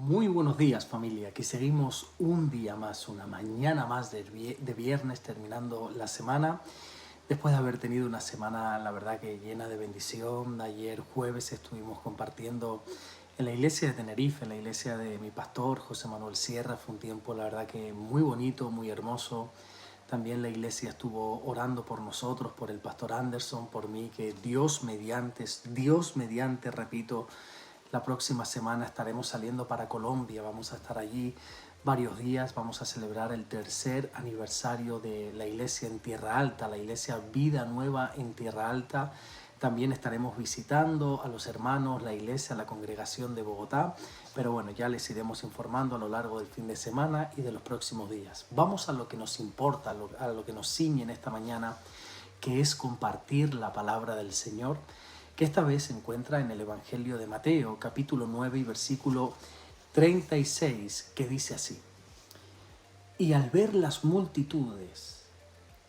Muy buenos días, familia. Aquí seguimos un día más, una mañana más de viernes, terminando la semana. Después de haber tenido una semana, la verdad que llena de bendición. Ayer jueves estuvimos compartiendo en la iglesia de Tenerife, en la iglesia de mi pastor, José Manuel Sierra. Fue un tiempo, la verdad que muy bonito, muy hermoso. También la iglesia estuvo orando por nosotros, por el pastor Anderson, por mí, que Dios mediante, repito, la próxima semana estaremos saliendo para Colombia. Vamos a estar allí varios días. Vamos a celebrar el tercer aniversario de la iglesia en Tierra Alta, la iglesia Vida Nueva en Tierra Alta. También estaremos visitando a los hermanos, la iglesia, la congregación de Bogotá. Pero bueno, ya les iremos informando a lo largo del fin de semana y de los próximos días. Vamos a lo que nos importa, a lo que nos ciñe en esta mañana, que es compartir la palabra del Señor, que esta vez se encuentra en el Evangelio de Mateo, capítulo 9 y versículo 36, que dice así: Y al ver las multitudes,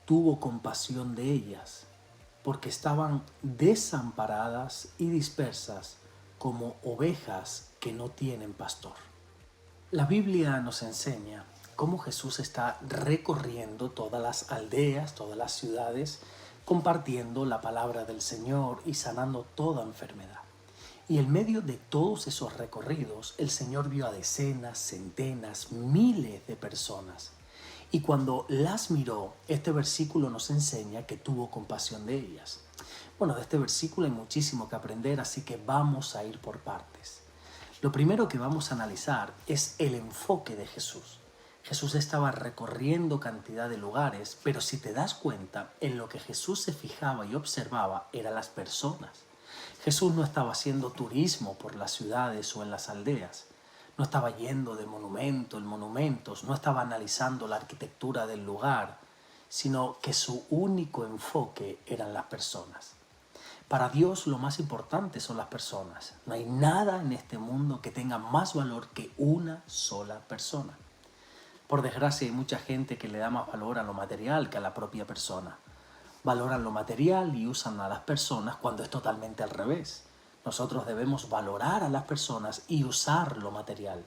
tuvo compasión de ellas, porque estaban desamparadas y dispersas como ovejas que no tienen pastor. La Biblia nos enseña cómo Jesús está recorriendo todas las aldeas, todas las ciudades, compartiendo la palabra del Señor y sanando toda enfermedad. Y en medio de todos esos recorridos, el Señor vio a decenas, centenas, miles de personas. Y cuando las miró, este versículo nos enseña que tuvo compasión de ellas. Bueno, de este versículo hay muchísimo que aprender, así que vamos a ir por partes. Lo primero que vamos a analizar es el enfoque de Jesús. Jesús estaba recorriendo cantidad de lugares, pero si te das cuenta, en lo que Jesús se fijaba y observaba eran las personas. Jesús no estaba haciendo turismo por las ciudades o en las aldeas, no estaba yendo de monumento en monumentos, no estaba analizando la arquitectura del lugar, sino que su único enfoque eran las personas. Para Dios lo más importante son las personas. No hay nada en este mundo que tenga más valor que una sola persona. Por desgracia hay mucha gente que le da más valor a lo material que a la propia persona. Valoran lo material y usan a las personas cuando es totalmente al revés. Nosotros debemos valorar a las personas y usar lo material.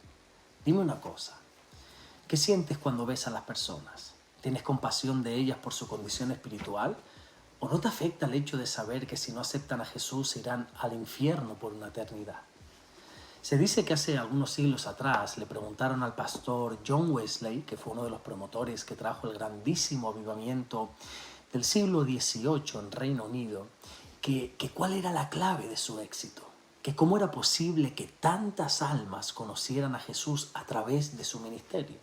Dime una cosa, ¿qué sientes cuando ves a las personas? ¿Tienes compasión de ellas por su condición espiritual? ¿O no te afecta el hecho de saber que si no aceptan a Jesús irán al infierno por una eternidad? Se dice que hace algunos siglos atrás le preguntaron al pastor John Wesley, que fue uno de los promotores que trajo el grandísimo avivamiento del siglo XVIII en Reino Unido, que cuál era la clave de su éxito, que cómo era posible que tantas almas conocieran a Jesús a través de su ministerio.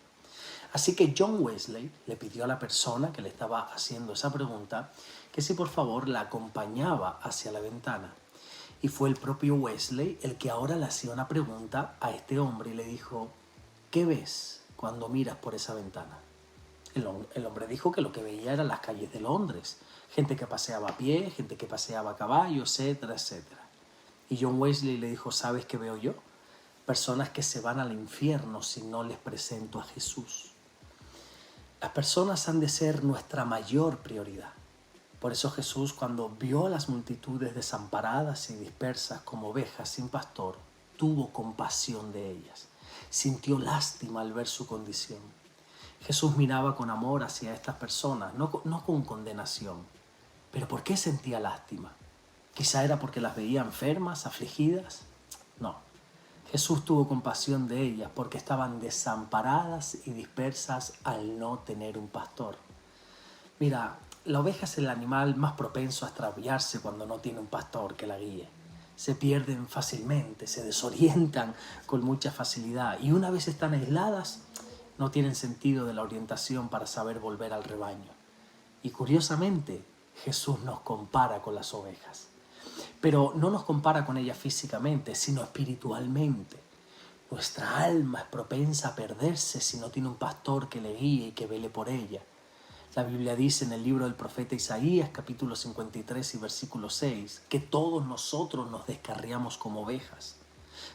Así que John Wesley le pidió a la persona que le estaba haciendo esa pregunta que si por favor la acompañaba hacia la ventana. Y fue el propio Wesley el que ahora le hacía una pregunta a este hombre y le dijo: ¿qué ves cuando miras por esa ventana? El hombre dijo que lo que veía eran las calles de Londres, gente que paseaba a pie, gente que paseaba a caballo, etcétera, etcétera. Y John Wesley le dijo: ¿sabes qué veo yo? Personas que se van al infierno si no les presento a Jesús. Las personas han de ser nuestra mayor prioridad. Por eso Jesús, cuando vio a las multitudes desamparadas y dispersas como ovejas sin pastor, tuvo compasión de ellas. Sintió lástima al ver su condición. Jesús miraba con amor hacia estas personas, no con condenación. ¿Pero por qué sentía lástima? ¿Quizá era porque las veía enfermas, afligidas? No. Jesús tuvo compasión de ellas porque estaban desamparadas y dispersas al no tener un pastor. Mira, la oveja es el animal más propenso a extraviarse cuando no tiene un pastor que la guíe. Se pierden fácilmente, se desorientan con mucha facilidad y una vez están aisladas, no tienen sentido de la orientación para saber volver al rebaño. Y curiosamente, Jesús nos compara con las ovejas. Pero no nos compara con ellas físicamente, sino espiritualmente. Nuestra alma es propensa a perderse si no tiene un pastor que le guíe y que vele por ella. La Biblia dice en el libro del profeta Isaías, capítulo 53 y versículo 6, que todos nosotros nos descarriamos como ovejas.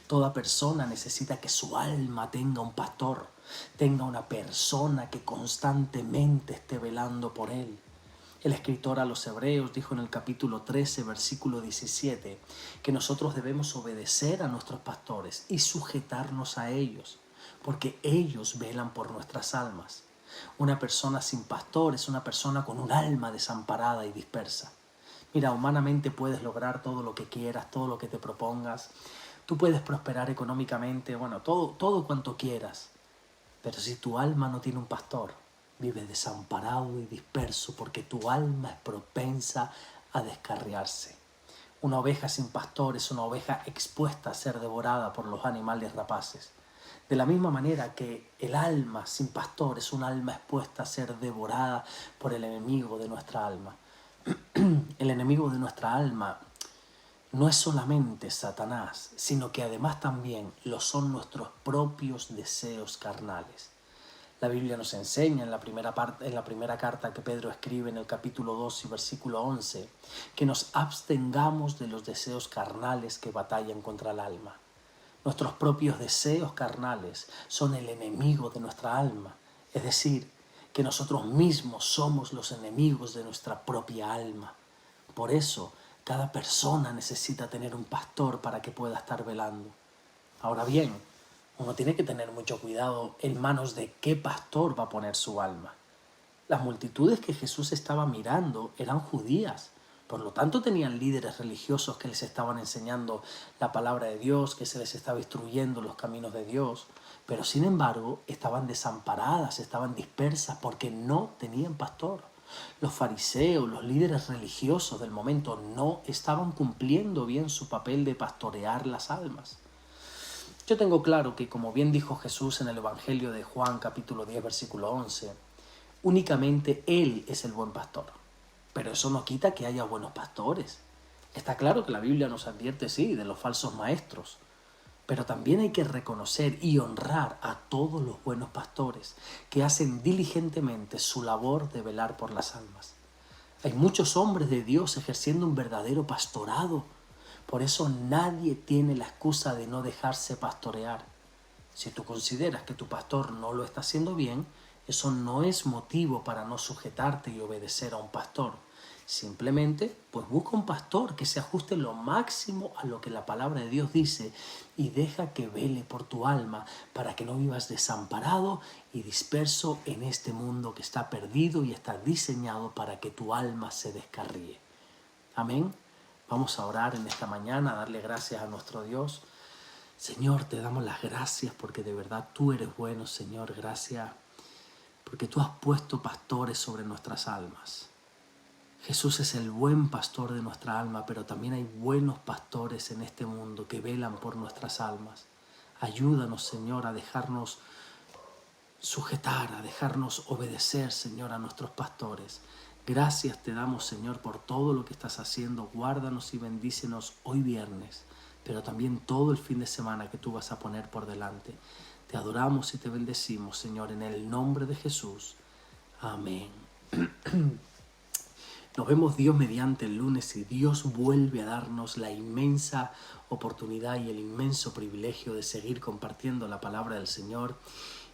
Toda persona necesita que su alma tenga un pastor, tenga una persona que constantemente esté velando por él. El escritor a los Hebreos dijo en el capítulo 13, versículo 17, que nosotros debemos obedecer a nuestros pastores y sujetarnos a ellos, porque ellos velan por nuestras almas. Una persona sin pastor es una persona con un alma desamparada y dispersa. Mira, humanamente puedes lograr todo lo que quieras, todo lo que te propongas. Tú puedes prosperar económicamente, bueno, todo cuanto quieras. Pero si tu alma no tiene un pastor, vives desamparado y disperso porque tu alma es propensa a descarriarse. Una oveja sin pastor es una oveja expuesta a ser devorada por los animales rapaces. De la misma manera que el alma sin pastor es un alma expuesta a ser devorada por el enemigo de nuestra alma. El enemigo de nuestra alma no es solamente Satanás, sino que además también lo son nuestros propios deseos carnales. La Biblia nos enseña en la primera carta que Pedro escribe en el capítulo 2 y versículo 11, que nos abstengamos de los deseos carnales que batallan contra el alma. Nuestros propios deseos carnales son el enemigo de nuestra alma, es decir, que nosotros mismos somos los enemigos de nuestra propia alma. Por eso, cada persona necesita tener un pastor para que pueda estar velando. Ahora bien, uno tiene que tener mucho cuidado en manos de qué pastor va a poner su alma. Las multitudes que Jesús estaba mirando eran judías, por lo tanto tenían líderes religiosos que les estaban enseñando la palabra de Dios, que se les estaba instruyendo los caminos de Dios, pero sin embargo estaban desamparadas, estaban dispersas porque no tenían pastor. Los fariseos, los líderes religiosos del momento no estaban cumpliendo bien su papel de pastorear las almas. Yo tengo claro que, como bien dijo Jesús en el Evangelio de Juan capítulo 10 versículo 11, únicamente Él es el buen pastor. Pero eso no quita que haya buenos pastores. Está claro que la Biblia nos advierte, sí, de los falsos maestros. Pero también hay que reconocer y honrar a todos los buenos pastores que hacen diligentemente su labor de velar por las almas. Hay muchos hombres de Dios ejerciendo un verdadero pastorado. Por eso nadie tiene la excusa de no dejarse pastorear. Si tú consideras que tu pastor no lo está haciendo bien, eso no es motivo para no sujetarte y obedecer a un pastor. Simplemente, pues busca un pastor que se ajuste lo máximo a lo que la palabra de Dios dice y deja que vele por tu alma para que no vivas desamparado y disperso en este mundo que está perdido y está diseñado para que tu alma se descarríe. Amén. Vamos a orar en esta mañana, a darle gracias a nuestro Dios. Señor, te damos las gracias porque de verdad tú eres bueno, Señor. Gracias porque tú has puesto pastores sobre nuestras almas. Jesús es el buen pastor de nuestra alma, pero también hay buenos pastores en este mundo que velan por nuestras almas. Ayúdanos, Señor, a dejarnos sujetar, a dejarnos obedecer, Señor, a nuestros pastores. Gracias te damos, Señor, por todo lo que estás haciendo. Guárdanos y bendícenos hoy viernes, pero también todo el fin de semana que tú vas a poner por delante. Te adoramos y te bendecimos, Señor, en el nombre de Jesús. Amén. Nos vemos Dios mediante el lunes y Dios vuelve a darnos la inmensa oportunidad y el inmenso privilegio de seguir compartiendo la palabra del Señor.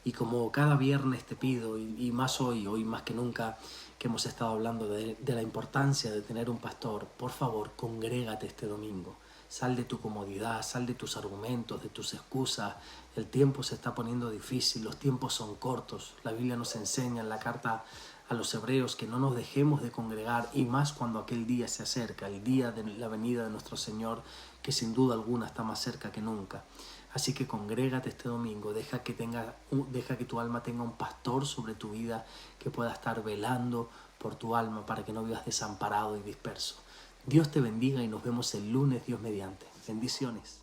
Y como cada viernes te pido, y más hoy más que nunca, que hemos estado hablando de la importancia de tener un pastor, por favor, congrégate este domingo. Sal de tu comodidad, sal de tus argumentos, de tus excusas. El tiempo se está poniendo difícil, los tiempos son cortos. La Biblia nos enseña en la carta a los hebreos que no nos dejemos de congregar, y más cuando aquel día se acerca, el día de la venida de nuestro Señor, que sin duda alguna está más cerca que nunca. Así que congrégate este domingo, deja que tu alma tenga un pastor sobre tu vida que pueda estar velando por tu alma para que no vivas desamparado y disperso. Dios te bendiga y nos vemos el lunes, Dios mediante. Bendiciones.